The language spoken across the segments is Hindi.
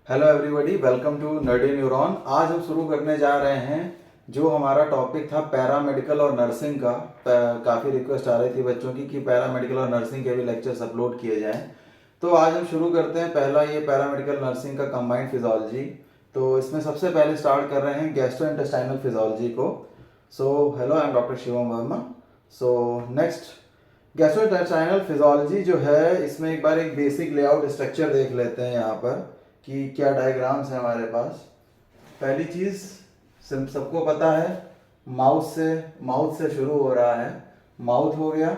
Hello everybody, welcome to nerdy neuron. आज हम शुरू करने जा रहे हैं जो हमारा टॉपिक था पैरामेडिकल और नर्सिंग का। काफ़ी रिक्वेस्ट आ रही थी बच्चों की कि पैरामेडिकल और नर्सिंग के भी लेक्चर्स अपलोड किए जाएं। तो आज हम शुरू करते हैं। पहला ये पैरामेडिकल नर्सिंग का कंबाइंड फिजियोलॉजी। तो इसमें सबसे पहले स्टार्ट कर रहे हैं गैस्ट्रोइंटेस्टाइनल फिजियोलॉजी को। So hello, I am doctor Shivam Verma. So next, gastrointestinal physiology जो है, इसमें एक बार एक बेसिक लेआउट स्ट्रक्चर देख लेते हैं यहाँ पर कि क्या डायग्राम्स है हमारे पास। पहली चीज़ सबको पता है, माउथ से शुरू हो रहा है, माउथ हो गया।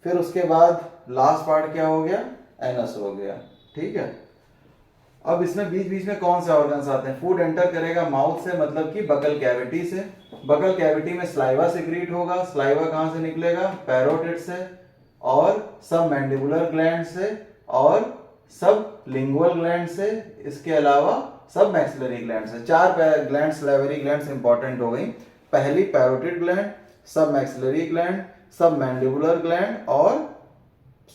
फिर उसके बाद लास्ट पार्ट क्या हो गया, एनस हो गया। ठीक है। अब इसमें बीच बीच में कौन से ऑर्गन्स आते हैं? फूड एंटर करेगा माउथ से, मतलब कि बकल कैविटी से। बकल कैविटी में स्लाइवा सिक्रीट होगा। स्लाइवा कहाँ से निकलेगा? पैरोटिड से, और सब मैंडिबुलर ग्लैंड से, और सब लिंगुअल ग्लैंड से। इसके अलावा सब मैक्सिलरी ग्लैंड से। चार ग्लैंड, सलाइवरी ग्लैंड्स इंपॉर्टेंट हो गई। पहली पैरोटिड ग्लैंड, सब मैक्सिलरी ग्लैंड, सब मैंडिबुलर ग्लैंड और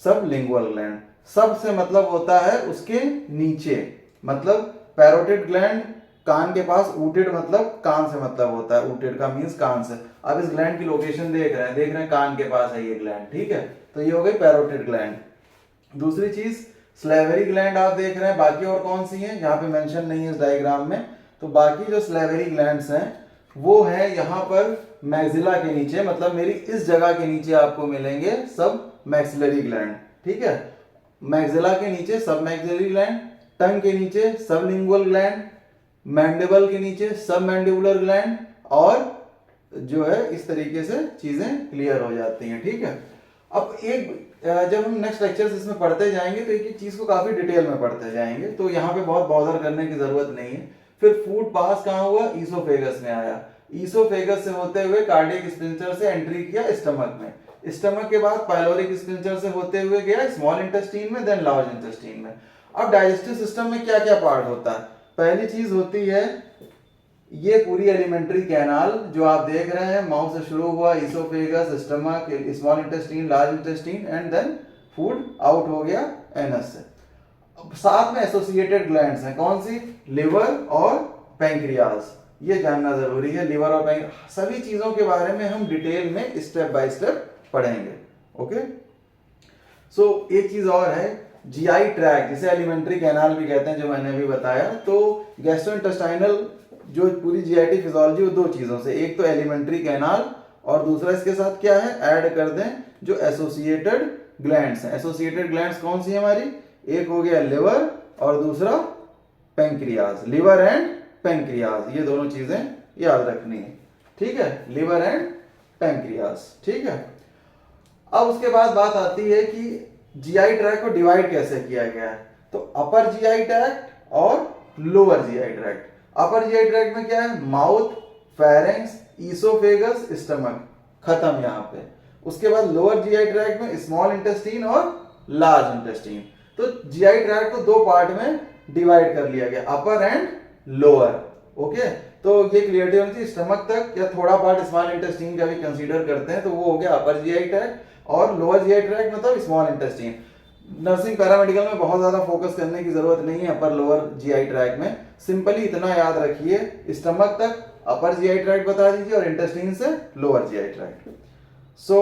सब लिंगुअल ग्लैंड। सब से मतलब होता है उसके नीचे, मतलब पैरोटिड ग्लैंड कान के पास, ऊटेड मतलब कान से मतलब होता है, ऊटेड का मींस कान से। अब इस ग्लैंड की लोकेशन देख रहे हैं कान के पास है ये ग्लैंड। ठीक है, तो ये हो गई पैरोटिड ग्लैंड। दूसरी चीज स्लेवरी ग्लैंड आप देख रहे हैं। बाकी और कौन सी हैं यहाँ पे मेंशन नहीं है इस डायग्राम में। तो बाकी जो स्लेवरी ग्लैंड्स हैं वो है यहाँ पर मैक्सिला के नीचे, मतलब मेरी इस जगह के नीचे आपको मिलेंगे सब मैक्सिलरी ग्लैंड। ठीक है, मैक्सिला के नीचे सब मैक्सिलरी ग्लैंड, टंग के नीचे सब लिंगुअल ग्लैंड, मैंडिबल के नीचे सब मैंडिबुलर ग्लैंड, और जो है इस तरीके से चीजें क्लियर हो जाती हैं। ठीक है। अब एक जब हम नेक्स्ट लेक्चर्स इसमें पढ़ते जाएंगे तो एक एक चीज को काफी डिटेल में पढ़ते जाएंगे, तो यहाँ पे बहुत बॉदर करने की जरूरत नहीं है। फिर फूड पास कहाँ हुआ? ईसोफेगस में आया। ईसोफेगस से होते हुए कार्डियक स्पिंचर से एंट्री किया स्टमक में। स्टमक के बाद पाइलोरिक स्पिंचर से होते हुए गया स्मॉल इंटेस्टीन में, देन लार्ज इंटेस्टीन में। अब डाइजेस्टिव सिस्टम में क्या क्या पार्ट होता है? पहली चीज होती है ये पूरी एलिमेंट्री कैनाल जो आप देख रहे हैं, माउथ से शुरू हुआ, oesophagus, stomach, small intestine, large intestine, and then food out हो गया एनस से। साथ में एसोसिएटेड ग्लैंड्स हैं, कौन सी? लिवर और पैंक्रियाज। ये जानना जरूरी है, लिवर और पैंक्रियाज। सभी चीजों के बारे में हम डिटेल में स्टेप बाय स्टेप पढ़ेंगे। ओके। सो एक चीज और है, जीआई ट्रैक, जिसे एलिमेंट्री कैनाल भी कहते हैं, जो मैंने अभी बताया। तो गैस्ट्रोइंटेस्टाइनल जो पूरी जीआईटी फिजियोलॉजी, वो दो चीजों से, एक तो एलिमेंट्री कैनाल और दूसरा इसके साथ क्या है, ऐड कर दें जो एसोसिएटेड ग्लैंड्स हैं। एसोसिएटेड ग्लैंड्स कौन सी है हमारी? एक हो गया लिवर और दूसरा पैंक्रियाज। लिवर एंड पैंक्रियाज, ये दोनों चीजें याद रखनी है। ठीक है, लिवर एंड पैंक्रियाज। ठीक है। अब उसके बाद बात आती है कि जीआई ट्रैक्ट को डिवाइड कैसे किया गया है। तो अपर जीआई ट्रैक्ट और lower GI tract. Upper GI tract में क्या है? माउथ, फेरेंक्स, ईसोफेगस, स्टमक, खत्म यहां पे। उसके बाद लोअर जीआई ट्रैक्ट में स्मॉल इंटेस्टीन और लार्ज इंटेस्टीन। तो जीआई ट्रैक्ट को दो पार्ट में डिवाइड कर लिया गया, अपर एंड लोअर। ओके, तो ये क्लियरिटी होनी चाहिए। स्टमक तक या थोड़ा पार्ट स्मॉल इंटेस्टीन का भी कंसीडर करते हैं, तो वो हो गया अपर जीआई ट्रैक्ट, और लोअर जीआई ट्रैक्ट मतलब स्मॉल इंटेस्टीन। नर्सिंग पैरामेडिकल में बहुत ज्यादा फोकस करने की जरूरत नहीं है अपर लोअर जीआई ट्रैक्ट में। सिंपली इतना याद रखिए, स्टमक तक अपर जीआई ट्रैक्ट बता दीजिए और इंटेस्टाइन से लोअर जीआई ट्रैक्ट। सो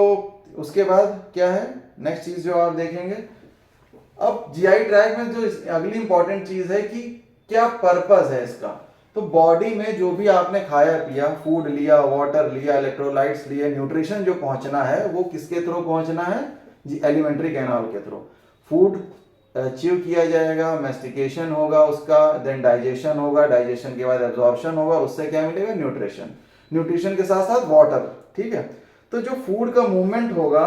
उसके बाद क्या है नेक्स्ट चीज जो आप देखेंगे? अब जीआई ट्रैक्ट में जो अगली इंपॉर्टेंट चीज है कि क्या पर्पस है इसका। तो बॉडी में जो भी आपने खाया पिया, फूड लिया, वाटर लिया, इलेक्ट्रोलाइट्स लिए, न्यूट्रिशन जो पहुंचना है वो किसके थ्रू पहुंचना है? जी, एलिमेंट्री कैनाल के थ्रू। फूड च्यू किया जाएगा, मैस्टिकेशन होगा उसका, देन डाइजेशन होगा, डाइजेशन के बाद एब्जॉर्प्शन होगा, उससे क्या मिलेगा? न्यूट्रिशन। न्यूट्रिशन के साथ साथ वाटर। ठीक है। तो जो फूड का मूवमेंट होगा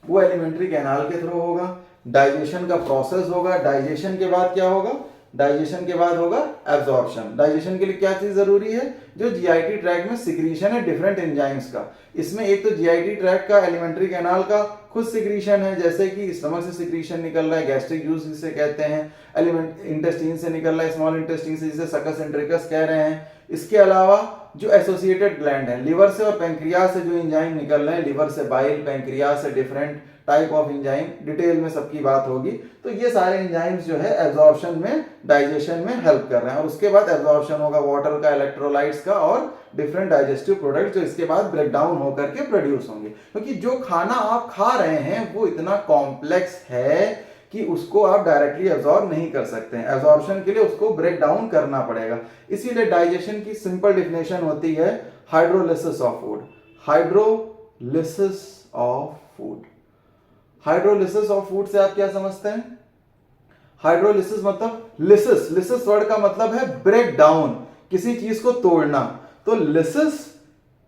वो एलिमेंट्री कैनाल के थ्रू होगा। डाइजेशन का प्रोसेस होगा। डाइजेशन के बाद क्या होगा? डाइजेशन के बाद होगा एब्जॉर्प्शन। डाइजेशन के लिए क्या चीज जरूरी है? जो जीआईटी ट्रैक्ट में सिक्रीशन है डिफरेंट एंजाइम्स का। इसमें एक तो जीआईटी ट्रैक्ट का, एलिमेंट्री कैनाल का खुद सिक्रीशन है, जैसे कि स्टमक से सिक्रीशन निकल रहा है, गैस्ट्रिक जूस जिसे कहते हैं, एलिमेंट इंटेस्टीन से निकल रहा है, स्मॉल इंटेस्टीन से, जिसे सकस एंट्रिकस कह रहे हैं। इसके अलावा जो एसोसिएटेड ग्लैंड है, लिवर से और पैंक्रियाज से जो एंजाइम निकल रहे हैं, लिवर से बाइल, पैंक्रियाज से different type of enzyme, detail में सबकी बात होगी। तो ये सारे एंजाइम्स जो है एब्जॉर्प्शन में, डाइजेशन में हेल्प कर रहे हैं। और उसके बाद एब्जॉर्प्शन होगा वाटर का, इलेक्ट्रोलाइट्स का और डिफरेंट डाइजेस्टिव प्रोडक्ट जो इसके बाद ब्रेक डाउन होकर के प्रोड्यूस होंगे। क्योंकि जो खाना आप खा रहे हैं वो इतना कॉम्प्लेक्स है कि उसको आप डायरेक्टली एब्जॉर्ब नहीं कर सकते हैं। एब्जॉर्प्शन के लिए उसको ब्रेक डाउन करना पड़ेगा। इसीलिए डाइजेशन की सिंपल डिफिनेशन होती है hydrolysis of food. Hydrolysis of food, hydrolysis of food से आप क्या समझते हैं? हाइड्रोलिसिस मतलब लिसिस, लिसिस वर्ड का मतलब है ब्रेक डाउन, किसी चीज को तोड़ना। तो lysis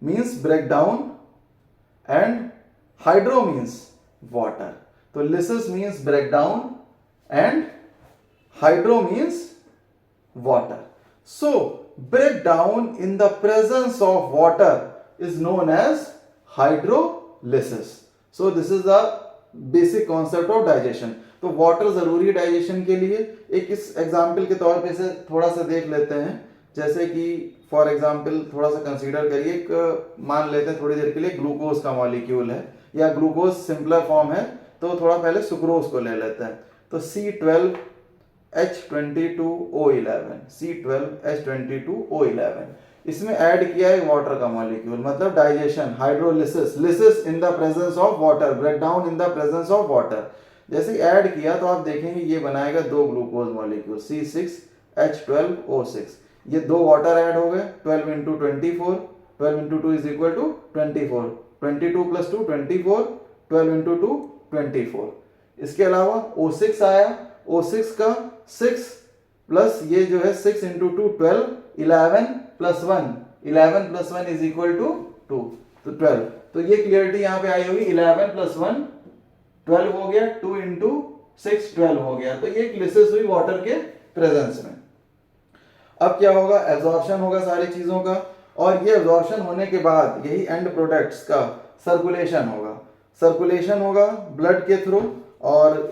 means break down and hydro means water. तो lysis means breakdown and hydro means water. So breakdown in the presence of water is known as hydrolysis. So this is the basic concept of digestion. तो वाटर जरूरी है डाइजेशन के लिए। एक इस एग्जाम्पल के तौर पे से थोड़ा सा देख लेते हैं। जैसे कि फॉर एग्जाम्पल थोड़ा सा कंसीडर करिए, एक मान लेते हैं थोड़ी देर के लिए ग्लूकोज का मॉलिक्यूल है, या ग्लूकोज सिंपलर फॉर्म है, तो थोड़ा पहले सुक्रोज को ले लेते हैं। तो C12H22O11, C12H22O11, इसमें ऐड किया है वाटर का मॉलिक्यूल, मतलब digestion, hydrolysis, lysis in the presence of water, breakdown in the presence of water. जैसे ऐड किया तो आप देखेंगे ये बनाएगा दो ग्लूकोज मॉलिक्यूल C6H12O6। ये दो वाटर ऐड हो गए, 12 × 24, 12 × 2 इज इक्वल टू 24, 22 + 2 24, 12 × 2 24। इसके अलावा O6 आया, O6 का 6 प्लस ये जो है 6 × 2 12, 11 + 1, 11 + 1 इज इक्वल टू 2, तो 12। तो ये क्लियरिटी यहां पे आई होगी, 11 + 1 12 हो गया, 2 × 6 12 हो गया। तो ये लिसिस हुई वाटर के प्रेजेंस में। अब क्या होगा? एब्जॉर्प्शन होगा सारी चीजों का, और ये एब्जॉर्प्शन होने के बाद यही एंड प्रोडक्ट्स का सर्कुलेशन होगा। सर्कुलेशन होगा ब्लड के थ्रू, और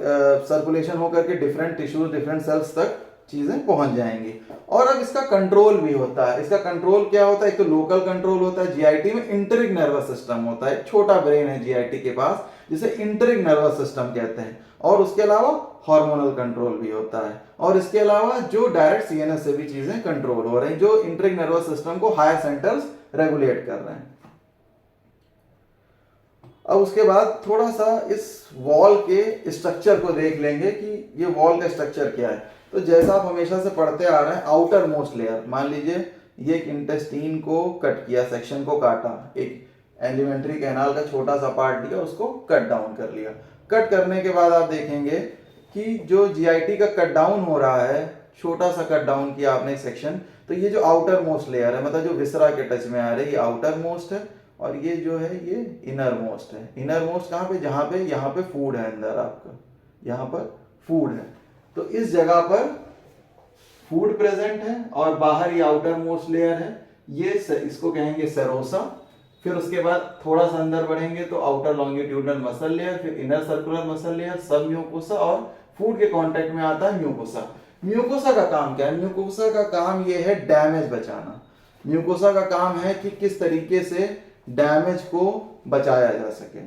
सर्कुलेशन होकर के डिफरेंट टिश्यूज, डिफरेंट सेल्स तक चीजें पहुंच जाएंगी। और अब इसका कंट्रोल भी होता है। इसका कंट्रोल क्या होता है? एक तो लोकल कंट्रोल होता है, जीआईटी में इंटरिक नर्वस सिस्टम होता है, छोटा ब्रेन है जीआईटी के पास जिसे इंटरिक नर्वस सिस्टम कहते हैं। और उसके अलावा हार्मोनल कंट्रोल भी होता है, और इसके अलावा जो डायरेक्ट सीएनएस से भी चीजें कंट्रोल हो रही हैं, जो इंटरिक नर्वस सिस्टम को हायर सेंटर्स रेगुलेट कर रहे हैं। अब उसके बाद थोड़ा सा इस वॉल के स्ट्रक्चर को देख लेंगे कि ये वॉल का स्ट्रक्चर क्या है। तो जैसा आप हमेशा से पढ़ते आ रहे हैं, आउटर मोस्ट लेयर, मान लीजिए ये एक इंटेस्टीन को कट किया, सेक्शन को काटा, एक एलिमेंट्री कैनाल का छोटा सा पार्ट लिया, उसको कट डाउन कर लिया। कट करने के बाद आप देखेंगे कि जो जीआईटी का कट डाउन हो रहा है, छोटा सा कट डाउन किया आपने सेक्शन, तो ये जो आउटर मोस्ट लेयर है, मतलब जो विसरा के टच में आ रही है, ये आउटर मोस्ट है, और ये जो है ये इनर मोस्ट है। इनर मोस्ट कहाँ पे? जहां पे यहाँ पे फूड है अंदर, आपका यहाँ पर फूड है, तो इस जगह पर फूड प्रेजेंट है, और बाहर ये आउटर मोस्ट लेयर है, ये इसको कहेंगे सेरोसा। फिर उसके बाद थोड़ा सा अंदर बढ़ेंगे तो आउटर लॉन्गिट्यूडनल मसल लेयर, फिर इनर सर्कुलर मसल लेयर, सब म्यूकोसा, और फूड के कांटेक्ट में आता है म्यूकोसा। म्यूकोसा का काम क्या है? म्यूकोसा का काम ये है डैमेज बचाना। म्यूकोसा का काम है कि किस तरीके से डैमेज को बचाया जा सके।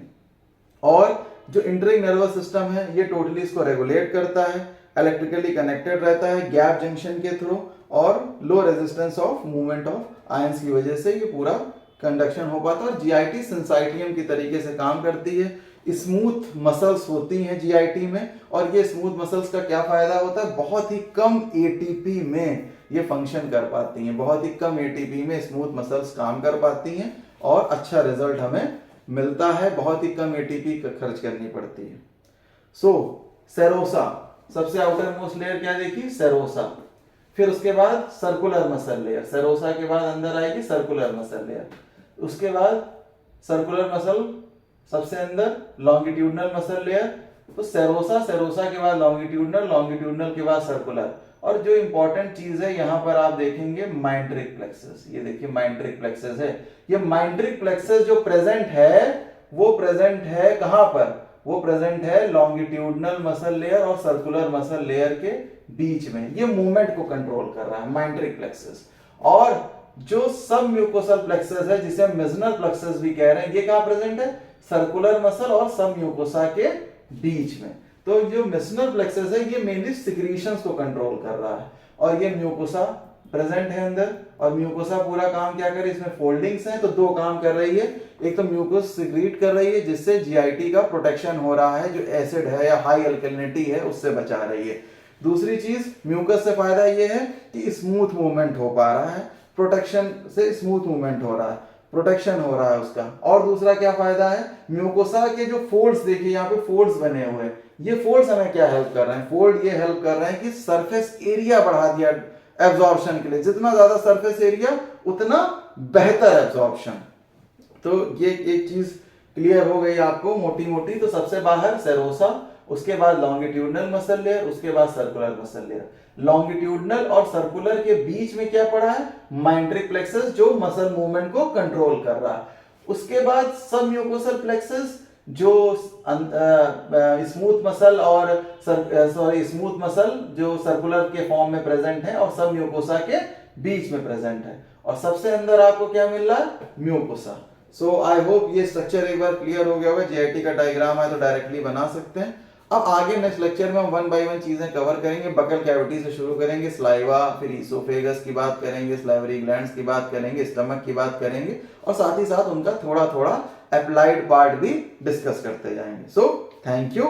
और जो इंटरिक नर्वस सिस्टम है ये टोटली इसको रेगुलेट करता है, इलेक्ट्रिकली कनेक्टेड रहता है गैप जंक्शन के थ्रू, और low resistance of movement of ions की वजह से ये पूरा कंडक्शन हो पाता है। और जीआईटी सिंसाइटियम की तरीके से काम करती है। स्मूथ मसल्स होती हैं जीआईटी में, और ये स्मूथ मसल्स का क्या फायदा होता है? बहुत ही कम एटीपी में ये फंक्शन कर पाती हैं, बहुत ही कम एटीपी में स्मूथ मसल्स काम कर पाती हैं, और अच्छा रिजल्ट हमें मिलता है, बहुत ही कम एटीपी खर्च करनी पड़ती है। सो सेरोसा, सबसे आउटर मोस्ट लेयर क्या देखी? सेरोसा। फिर उसके बाद सर्कुलर मसल लेयर, सेरोसा के बाद अंदर आएगी सर्कुलर मसल लेयर। उसके बाद सर्कुलर मसल सबसे अंदर, लॉन्गिट्यूडनल मसल लेयर, तो सेरोसा, सेरोसा के बाद लॉन्गिट्यूडनल, लॉन्गिट्यूडनल के बाद सर्कुलर। और जो इंपॉर्टेंट चीज है यहां पर आप देखेंगे माइंट्रिक प्लेक्सस, ये देखिए माइंट्रिक प्लेक्सस है। ये माइंट्रिक प्लेक्सस जो प्रेजेंट है वो प्रेजेंट है कहां पर? वो प्रेजेंट है लॉन्गिट्यूडनल मसल लेयर और सर्कुलर मसल लेयर के बीच में। ये मूवमेंट को कंट्रोल कर रहा है माइंट्रिक प्लेक्सस। और जो सब म्यूकोसल प्लेक्सस है जिसे हम मेजनल प्लेक्सस भी कह रहे हैं, ये कहां प्रेजेंट है? सर्कुलर मसल और सब म्यूकोसा के बीच में। तो जो मेसनर प्लेक्सस है ये मेनली सिक्रीशंस को कंट्रोल कर रहा है, और ये म्यूकोसा प्रेजेंट है अंदर, और म्यूकोसा पूरा काम क्या करे, इसमें फोल्डिंग्स हैं तो दो काम कर रही है। एक तो म्यूकोस सिक्रीट कर रही है जिससे जीआईटी का प्रोटेक्शन हो रहा है, जो एसिड है या हाई अल्कलिनिटी है उससे बचा रही है। दूसरी चीज म्यूकस से फायदा ये है कि स्मूथ मूवमेंट हो पा रहा है, प्रोटेक्शन से स्मूथ मूवमेंट हो रहा है, प्रोटेक्शन हो रहा है उसका। और दूसरा क्या फायदा है, म्यूकोसा के जो फोल्ड्स देखिए यहाँ पे फोल्ड्स बने हुए हैं, ये फोल्ड्स हमें क्या हेल्प कर रहे हैं, फोल्ड ये हेल्प कर रहे हैं कि सरफेस एरिया बढ़ा दिया एब्जॉर्प्शन के लिए, जितना ज्यादा सरफेस एरिया उतना बेहतर एब्जॉर्प्शन। तो ये एक चीज क्लियर हो गई आपको मोटी मोटी। तो सबसे बाहर सेरोसा, उसके बाद लॉन्गिट्यूडनल मसल लेयर, उसके बाद सर्कुलर मसल लेयर। लॉन्गिट्यूडनल और सर्कुलर के बीच में क्या पड़ा है, माइंट्रिक प्लेक्सस जो मसल मूवमेंट को कंट्रोल कर रहा है। उसके बाद सब म्यूकोसल प्लेक्सस जो स्मूथ मसल और स्मूथ मसल जो सर्कुलर के फॉर्म में प्रेजेंट है और सब म्यूकोसा के बीच में प्रेजेंट है। और सबसे अंदर आपको क्या मिल रहा है, म्यूकोसा। सो आई होप ये स्ट्रक्चर एक बार क्लियर हो गया होगा। जीआईटी का डायग्राम है तो डायरेक्टली बना सकते हैं। अब आगे नेक्स्ट लेक्चर में हम 1 बाय 1 चीजें कवर करेंगे। बकल कैविटी से शुरू करेंगे, स्लाइवा, फिर इसोफेगस की बात करेंगे, स्लाइवरी ग्लैंड्स की बात करेंगे, स्टमक की बात करेंगे, और साथ ही साथ उनका थोड़ा थोड़ा अप्लाइड पार्ट भी डिस्कस करते जाएंगे। So thank you.